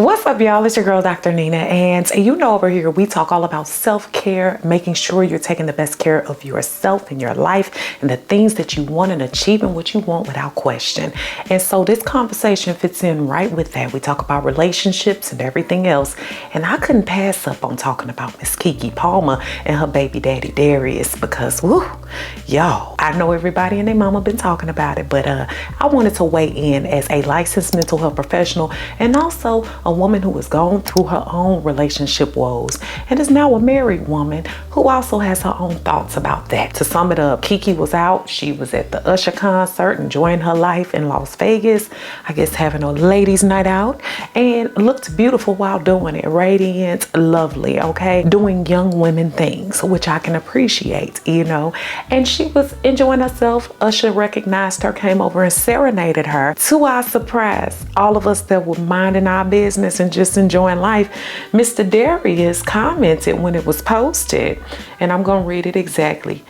What's up, y'all? It's your girl, Dr. Nina, and you know over here we talk all about self-care, making sure you're taking the best care of yourself and your life and the things that you want and achieving what you want without question. And so this conversation fits in right with that. We talk about relationships and everything else, and I couldn't pass up on talking about Miss Keke Palmer and her baby daddy Darius because, woo, y'all, I know everybody and their mama been talking about it, but I wanted to weigh in as a licensed mental health professional and also a woman who has gone through her own relationship woes and is now a married woman who also has her own thoughts about that. To sum it up, Keke was out. She was at the Usher concert, enjoying her life in Las Vegas, I guess having a ladies' night out, and looked beautiful while doing it. Radiant, lovely, okay? Doing young women things, which I can appreciate, you know? And she was enjoying herself. Usher recognized her, came over and serenaded her. To our surprise, all of us that were minding our business and just enjoying life, Mr. Darius commented when it was posted, and I'm gonna read it exactly.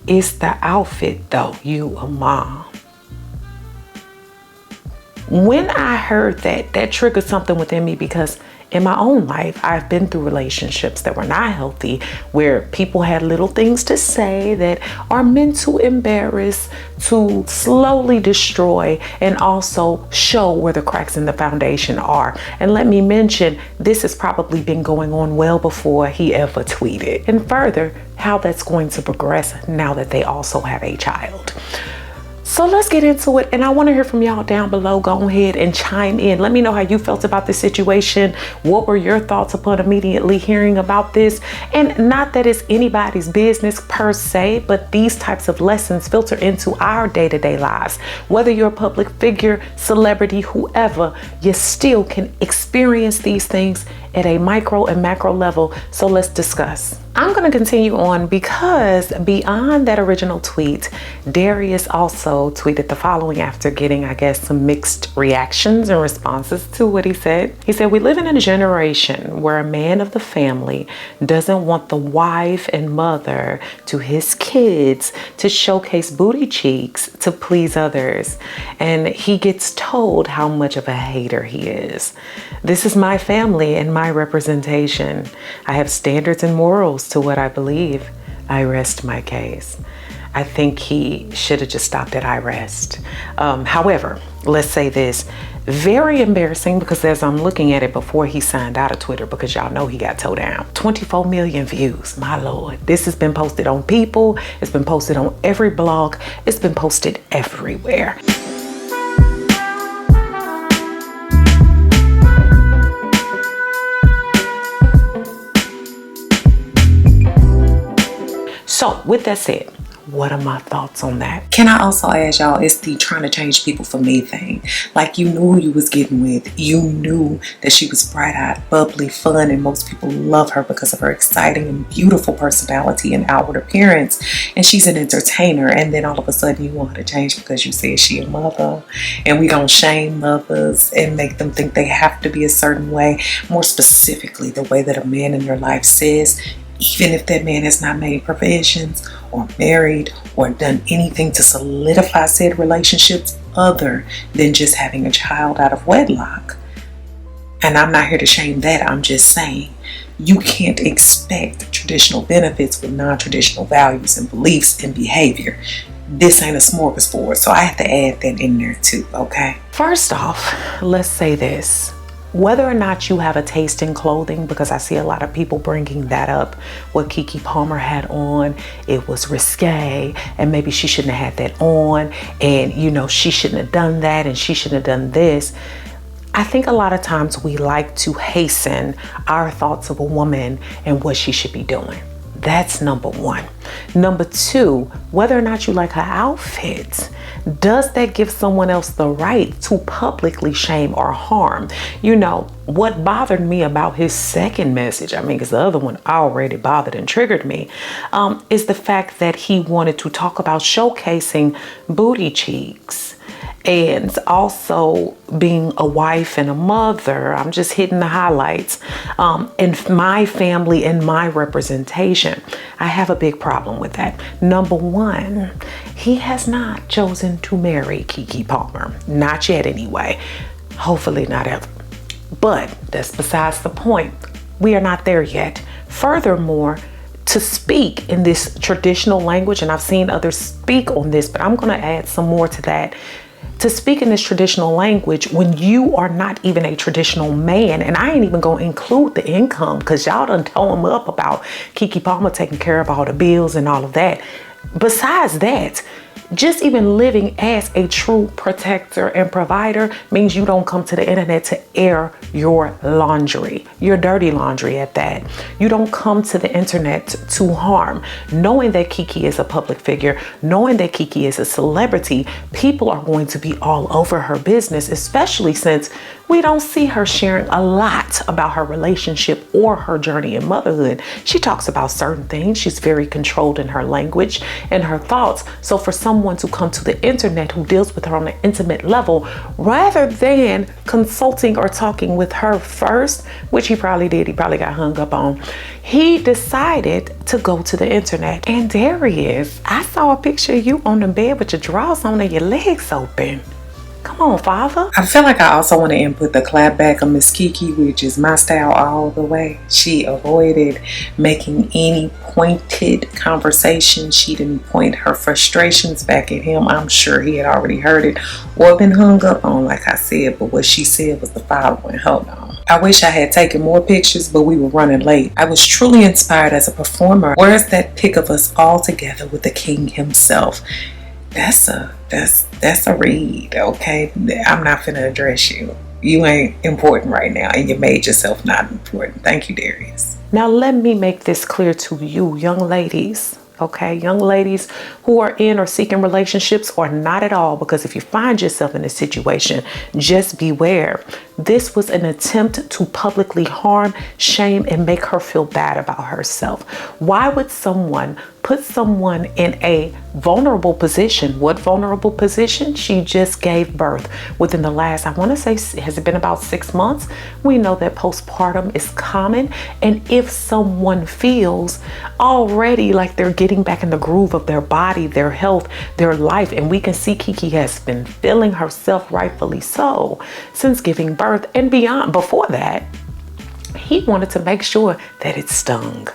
"It's the outfit though, you a mom." When I heard that, that triggered something within me because in my own life, I've been through relationships that were not healthy, where people had little things to say that are meant to embarrass, to slowly destroy, and also show where the cracks in the foundation are. And let me mention, this has probably been going on well before he ever tweeted. And further, how that's going to progress now that they also have a child. So let's get into it, and I want to hear from y'all down below. Go ahead and chime in. Let me know how you felt about this situation. What were your thoughts upon immediately hearing about this? And not that it's anybody's business per se, but these types of lessons filter into our day-to-day lives. Whether you're a public figure, celebrity, whoever, you still can experience these things at a micro and macro level. So let's discuss. I'm going to continue on because beyond that original tweet, Darius also tweeted the following after getting, I guess, some mixed reactions and responses to what he said. He said, "We live in a generation where a man of the family doesn't want the wife and mother to his kids to showcase booty cheeks to please others. And he gets told how much of a hater he is. This is my family and my representation. I have standards and morals to what I believe. I rest my case." I think he should have just stopped at "I rest." However, let's say this, very embarrassing because as I'm looking at it before he signed out of Twitter, because y'all know he got towed down, 24 million views, my Lord. This has been posted on People, it's been posted on every blog, it's been posted everywhere. So with that said, what are my thoughts on that? Can I also ask y'all, it's the trying to change people for me thing. Like, you knew who you was getting with. You knew that she was bright-eyed, bubbly, fun, and most people love her because of her exciting and beautiful personality and outward appearance. And she's an entertainer. And then all of a sudden you want her to change because you said she a mother. And we don't shame mothers and make them think they have to be a certain way. More specifically, the way that a man in your life says, even if that man has not made provisions or married or done anything to solidify said relationships other than just having a child out of wedlock. And I'm not here to shame that. I'm just saying you can't expect traditional benefits with non-traditional values and beliefs and behavior. This ain't a smorgasbord, so I have to add that in there too, okay? First off, let's say this. Whether or not you have a taste in clothing, because I see a lot of people bringing that up, what Keke Palmer had on, it was risque, and maybe she shouldn't have had that on, and you know, she shouldn't have done that, and she shouldn't have done this. I think a lot of times we like to hasten our thoughts of a woman and what she should be doing. That's number one. Number two, whether or not you like her outfit, does that give someone else the right to publicly shame or harm? You know, what bothered me about his second message, I mean, because the other one already bothered and triggered me, is the fact that he wanted to talk about showcasing booty cheeks. And also being a wife and a mother. I'm just hitting the highlights. In my family and my representation, I have a big problem with that. Number one, he has not chosen to marry Keke Palmer. Not yet anyway. Hopefully not ever. But that's besides the point. We are not there yet. Furthermore, to speak in this traditional language, and I've seen others speak on this, but I'm going to add some more to that. To speak in this traditional language when you are not even a traditional man, and I ain't even going to include the income because y'all done tore him up about Keke Palmer taking care of all the bills and all of that. Besides that, just even living as a true protector and provider means you don't come to the internet to air your laundry, your dirty laundry at that. You don't come to the internet to harm. Knowing that Keke is a public figure, knowing that Keke is a celebrity, people are going to be all over her business, especially since we don't see her sharing a lot about her relationship or her journey in motherhood. She talks about certain things. She's very controlled in her language and her thoughts. So for someone to come to the internet who deals with her on an intimate level, rather than consulting or talking with her first, which he probably did, he probably got hung up on, he decided to go to the internet. And Darius, I saw a picture of you on the bed with your drawers on and your legs open. Come on, father. I feel like I also want to input the clap back of Miss Keke, which is my style all the way. She avoided making any pointed conversation. She didn't point her frustrations back at him. I'm sure he had already heard it or been hung up on, like I said. But what she said was the following. Hold on. I wish I had taken more pictures, but we were running late. I was truly inspired as a performer. Where's that pic of us all together with the king himself? That's a read, okay? I'm not finna address you. You ain't important right now, and you made yourself not important. Thank you, Darius. Now let me make this clear to you, young ladies. Okay, young ladies who are in or seeking relationships or not at all, because if you find yourself in a situation, just beware. This was an attempt to publicly harm, shame, and make her feel bad about herself. Why would someone put someone in a vulnerable position? What vulnerable position? She just gave birth within the last, I want to say, has it been about 6 months? We know that postpartum is common. And if someone feels already like they're getting back in the groove of their body, their health, their life, and we can see Keke has been feeling herself, rightfully so, since giving birth and beyond. Before that, he wanted to make sure that it stung,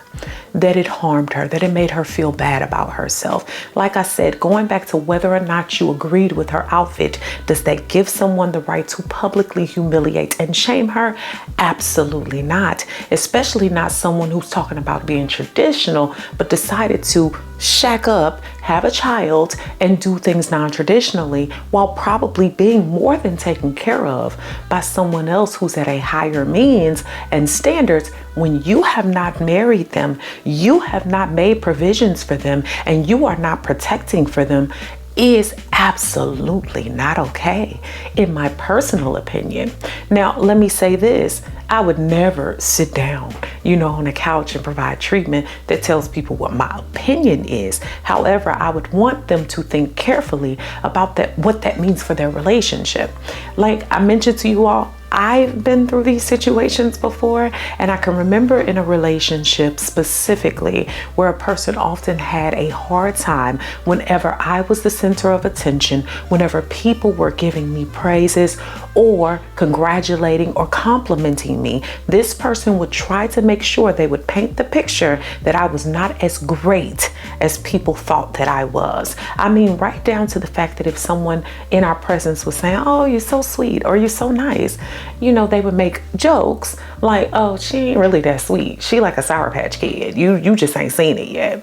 that it harmed her, that it made her feel bad about herself. Like I said, going back to whether or not you agreed with her outfit, does that give someone the right to publicly humiliate and shame her? Absolutely not. Especially not someone who's talking about being traditional, but decided to shack up, have a child, and do things non-traditionally while probably being more than taken care of by someone else who's at a higher means and standards. When you have not married them, you have not made provisions for them, and you are not protecting for them, is absolutely not okay, in my personal opinion. Now, let me say this. I would never sit down, on a couch and provide treatment that tells people what my opinion is. However, I would want them to think carefully about what that means for their relationship. Like I mentioned to you all, I've been through these situations before, and I can remember in a relationship specifically where a person often had a hard time whenever I was the center of attention, whenever people were giving me praises or congratulating or complimenting me. This person would try to make sure they would paint the picture that I was not as great as people thought that I was. I mean, right down to the fact that if someone in our presence was saying, "Oh, you're so sweet," or "You're so nice," they would make jokes like, "Oh, she ain't really that sweet. She like a Sour Patch Kid. You just ain't seen it yet."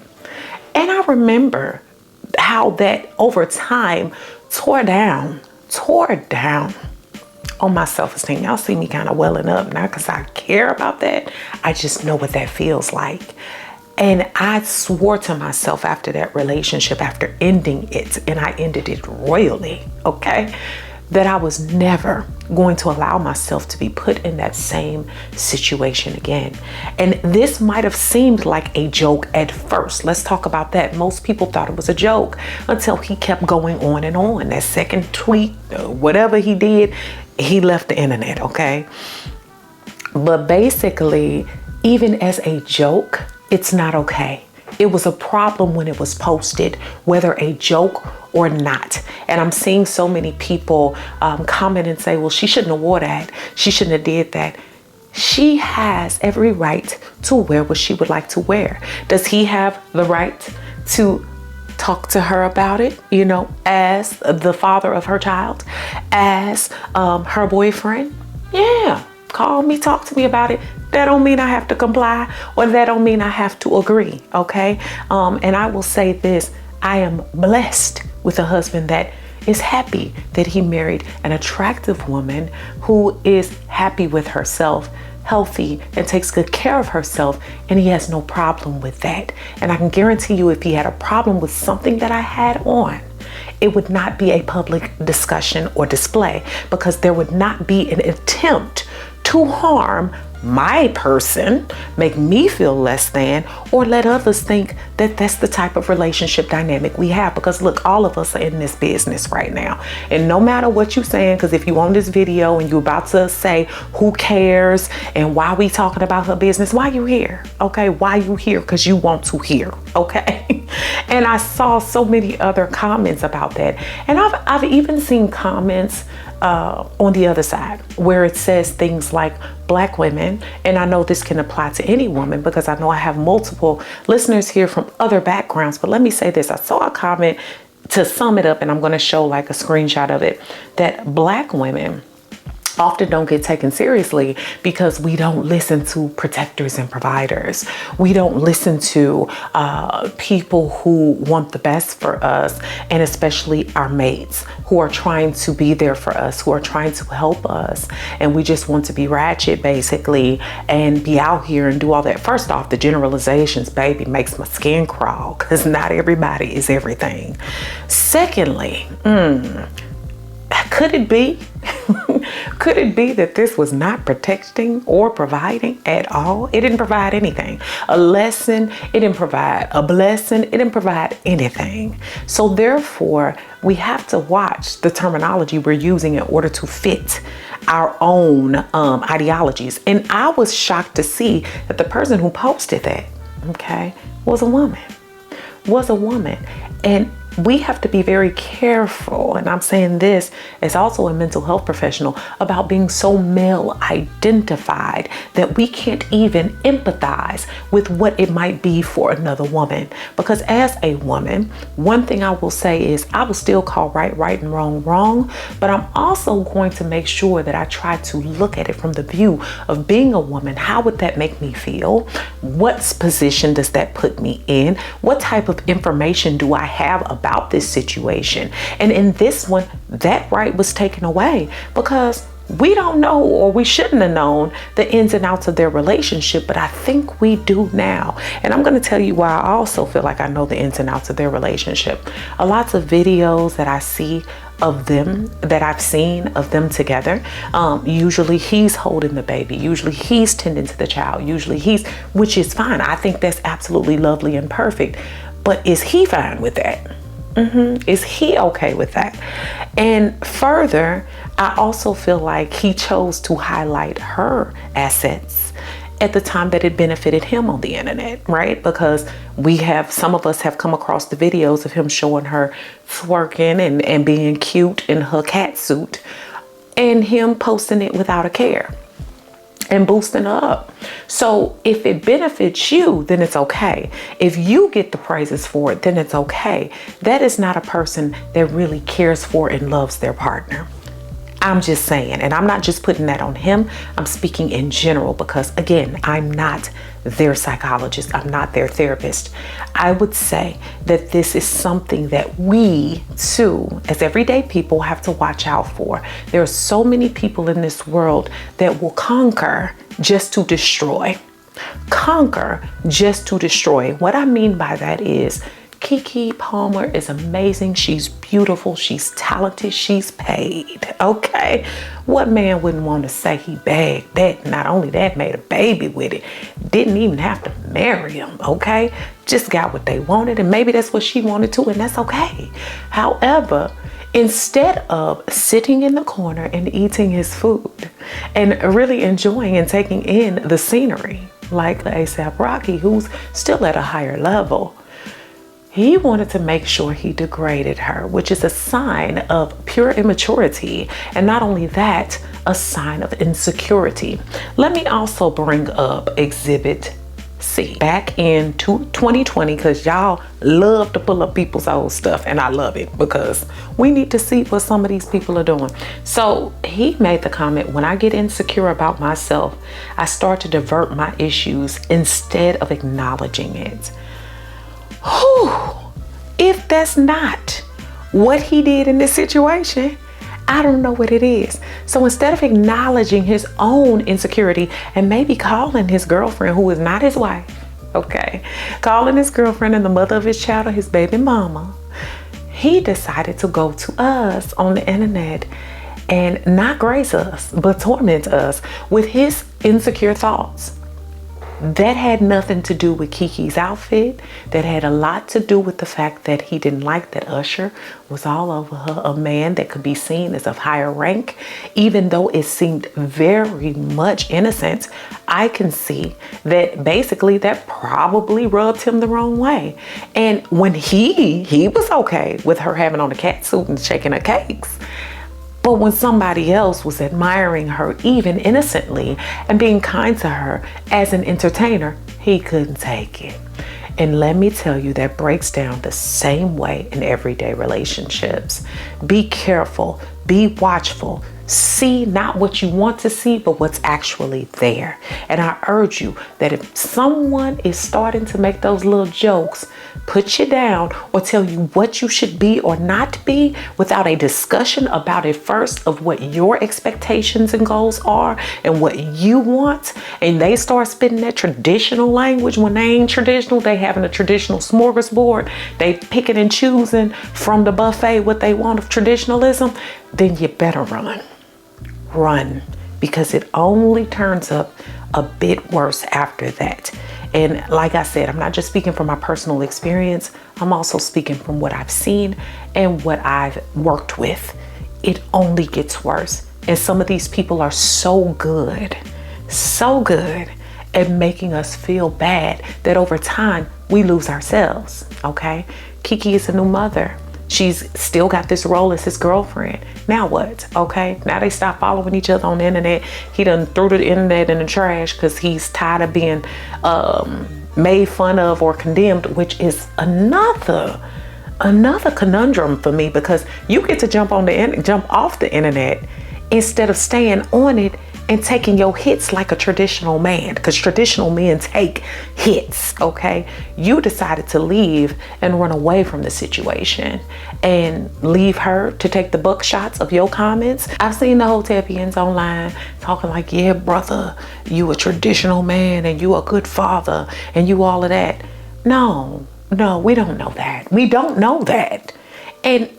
And I remember how that over time tore down on my self-esteem. Y'all see me kind of welling up, not because I care about that. I just know what that feels like. And I swore to myself after that relationship, after ending it, and I ended it royally, okay, that I was never going to allow myself to be put in that same situation again. And this might have seemed like a joke at first. Let's talk about that. Most people thought it was a joke until he kept going on and on. That second tweet, whatever he did, he left the internet, okay? But basically, even as a joke, it's not okay. It was a problem when it was posted, whether a joke or not. And I'm seeing so many people comment and say, well, she shouldn't have wore that. She shouldn't have did that. She has every right to wear what she would like to wear. Does he have the right to talk to her about it, you know, as the father of her child, as her boyfriend? Yeah, call me, talk to me about it. That don't mean I have to comply, or that don't mean I have to agree, okay? And I will say this, I am blessed with a husband that is happy that he married an attractive woman who is happy with herself, healthy, and takes good care of herself, and he has no problem with that. And I can guarantee you, if he had a problem with something that I had on, it would not be a public discussion or display, because there would not be an attempt to harm my person, make me feel less than, or let others think that that's the type of relationship dynamic we have. Because look, all of us are in this business right now, and no matter what you're saying, because if you on this video and you're about to say who cares and why we talking about her business, why you here? Okay, why you here? Because you want to hear, okay? And I saw so many other comments about that, and I've even seen comments on the other side where it says things like Black women, and I know this can apply to any woman because I know I have multiple listeners here from other backgrounds, but let me say this. I saw a comment, to sum it up, and I'm going to show like a screenshot of it, that Black women often don't get taken seriously because we don't listen to protectors and providers. We don't listen to people who want the best for us, and especially our mates who are trying to be there for us, who are trying to help us. And we just want to be ratchet basically and be out here and do all that. First off, the generalizations, baby, makes my skin crawl, because not everybody is everything. Secondly, could it be? Could it be that this was not protecting or providing at all? It didn't provide anything. A lesson, it didn't provide. A blessing, it didn't provide anything. So therefore, we have to watch the terminology we're using in order to fit our own ideologies. And I was shocked to see that the person who posted that, okay, was a woman. And we have to be very careful, and I'm saying this as also a mental health professional, about being so male identified that we can't even empathize with what it might be for another woman. Because as a woman, one thing I will say is I will still call right and wrong, but I'm also going to make sure that I try to look at it from the view of being a woman. How would that make me feel? What position does that put me in? What type of information do I have about this situation? And in this one, that right was taken away because we don't know, or we shouldn't have known, the ins and outs of their relationship, but I think we do now. And I'm going to tell you why I also feel like I know the ins and outs of their relationship. A lot of videos that I see of them, that I've seen of them together, usually he's holding the baby, usually he's tending to the child, usually which is fine. I think that's absolutely lovely and perfect. But is he fine with that? Is he okay with that? And further, I also feel like he chose to highlight her assets at the time that it benefited him on the internet, right? Because some of us have come across the videos of him showing her twerking and being cute in her cat suit, and him posting it without a care and boosting her up. So if it benefits you, then it's okay. If you get the praises for it, then it's okay. That is not a person that really cares for and loves their partner. I'm just saying, and I'm not just putting that on him. I'm speaking in general because, again, I'm not their psychologist. I'm not their therapist. I would say that this is something that we too, as everyday people, have to watch out for. There are so many people in this world that will conquer just to destroy. Conquer just to destroy. What I mean by that is Keke Palmer is amazing. She's beautiful. She's talented. She's paid. Okay. What man wouldn't want to say he bagged that? Not only that, made a baby with it. Didn't even have to marry him. Okay. Just got what they wanted. And maybe that's what she wanted too. And that's okay. However, instead of sitting in the corner and eating his food and really enjoying and taking in the scenery, like ASAP Rocky, who's still at a higher level. He wanted to make sure he degraded her, which is a sign of pure immaturity. And not only that, a sign of insecurity. Let me also bring up Exhibit C. Back in 2020, because y'all love to pull up people's old stuff, and I love it because we need to see what some of these people are doing. So he made the comment, when I get insecure about myself, I start to divert my issues instead of acknowledging it. Whew. If that's not what he did in this situation, I don't know what it is. So instead of acknowledging his own insecurity and maybe calling his girlfriend, who is not his wife, okay, calling his girlfriend and the mother of his child or his baby mama, he decided to go to us on the internet and not grace us, but torment us with his insecure thoughts. That had nothing to do with Keke's outfit. That had a lot to do with the fact that he didn't like that Usher was all over her, a man that could be seen as of higher rank. Even though it seemed very much innocent, I can see that basically that probably rubbed him the wrong way. And when he was okay with her having on a cat suit and shaking her cakes, but when somebody else was admiring her even innocently and being kind to her as an entertainer, he couldn't take it. And let me tell you, that breaks down the same way in everyday relationships. Be careful, be watchful. See not what you want to see, but what's actually there. And I urge you that if someone is starting to make those little jokes, put you down or tell you what you should be or not be without a discussion about it first of what your expectations and goals are and what you want, and they start spitting that traditional language when they ain't traditional, they having a traditional smorgasbord, they picking and choosing from the buffet what they want of traditionalism, then you better run, because it only turns up a bit worse after that. And like I said, I'm not just speaking from my personal experience, I'm also speaking from what I've seen and what I've worked with. It only gets worse. And some of these people are so good at making us feel bad that over time we lose ourselves, okay? Keke is a new mother. She's still got this role as his girlfriend. Now what? Okay, now they stop following each other on the internet. He done threw the internet in the trash because he's tired of being made fun of or condemned, which is another conundrum for me, because you get to jump off the internet instead of staying on it and taking your hits like a traditional man, because traditional men take hits, okay? You decided to leave and run away from the situation and leave her to take the buckshots of your comments. I've seen the Hotepians online talking like, yeah, brother, you a traditional man and you a good father and you all of that. No, we don't know that. We don't know that. And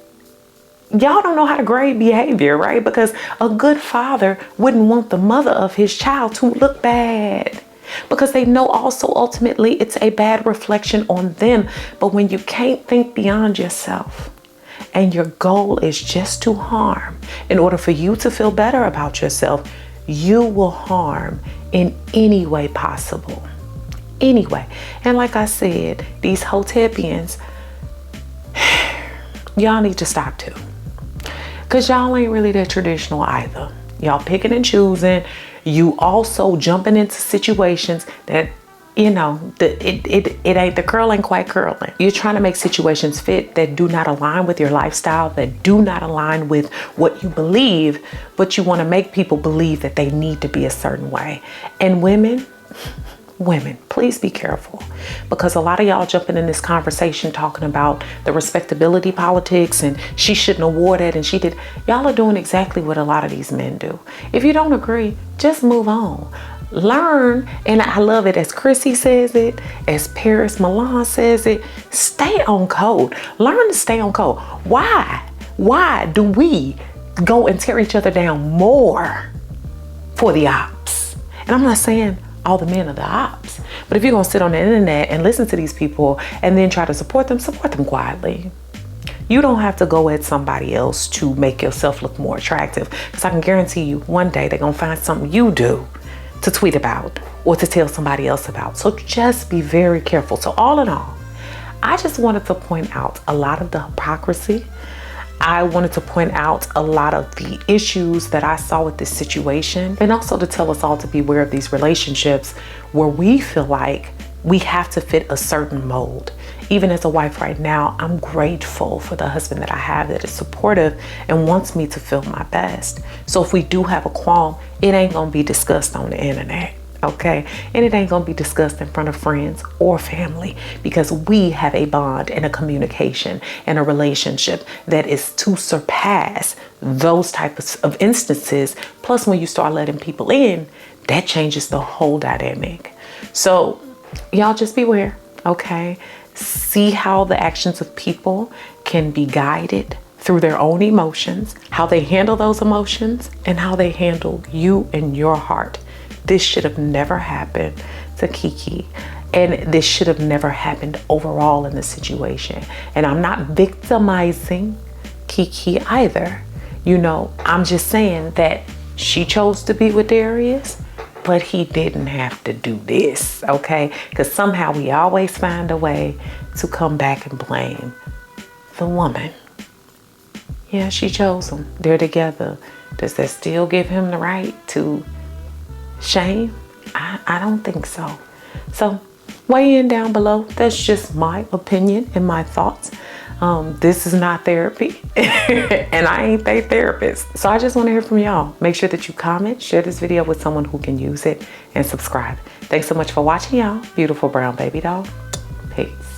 y'all don't know how to grade behavior, right? Because a good father wouldn't want the mother of his child to look bad, because they know also ultimately it's a bad reflection on them. But when you can't think beyond yourself and your goal is just to harm in order for you to feel better about yourself, you will harm in any way possible. Anyway, and like I said, these Hotepians, y'all need to stop too. Because y'all ain't really that traditional either. Y'all picking and choosing. You also jumping into situations that, you know, the curl ain't quite curling. You're trying to make situations fit that do not align with your lifestyle, that do not align with what you believe, but you want to make people believe that they need to be a certain way. And women, please be careful, because a lot of y'all jumping in this conversation talking about the respectability politics and she shouldn't award it and she did. Y'all are doing exactly what a lot of these men do. If you don't agree, just move on. Learn, and I love it as Chrissy says it, as Paris Milan says it, stay on code. Learn to stay on code. Why do we go and tear each other down more for the ops? And I'm not saying all the men are the ops, but if you're gonna sit on the internet and listen to these people and then try to support them quietly. You don't have to go at somebody else to make yourself look more attractive, because I can guarantee you one day they're gonna find something you do to tweet about or to tell somebody else about. So just be very careful. So all in all, I just wanted to point out a lot of the hypocrisy. I wanted to point out a lot of the issues that I saw with this situation, and also to tell us all to beware of these relationships where we feel like we have to fit a certain mold. Even as a wife right now, I'm grateful for the husband that I have that is supportive and wants me to feel my best. So if we do have a qualm, it ain't gonna be discussed on the internet, okay? And it ain't gonna be discussed in front of friends or family, because we have a bond and a communication and a relationship that is to surpass those types of instances. Plus, when you start letting people in, that changes the whole dynamic. So y'all just beware, okay? See how the actions of people can be guided through their own emotions, how they handle those emotions, and how they handle you and your heart. This should have never happened to Keke, and this should have never happened overall in the situation. And I'm not victimizing Keke either. You know, I'm just saying that she chose to be with Darius, but he didn't have to do this, okay? Because somehow we always find a way to come back and blame the woman. Yeah, she chose him. They're together. Does that still give him the right to shame? I don't think so. So weigh in down below. That's just my opinion and my thoughts. This is not therapy and I ain't a therapist. So I just want to hear from y'all. Make sure that you comment, share this video with someone who can use it, and subscribe. Thanks so much for watching, y'all. Beautiful brown baby doll. Peace.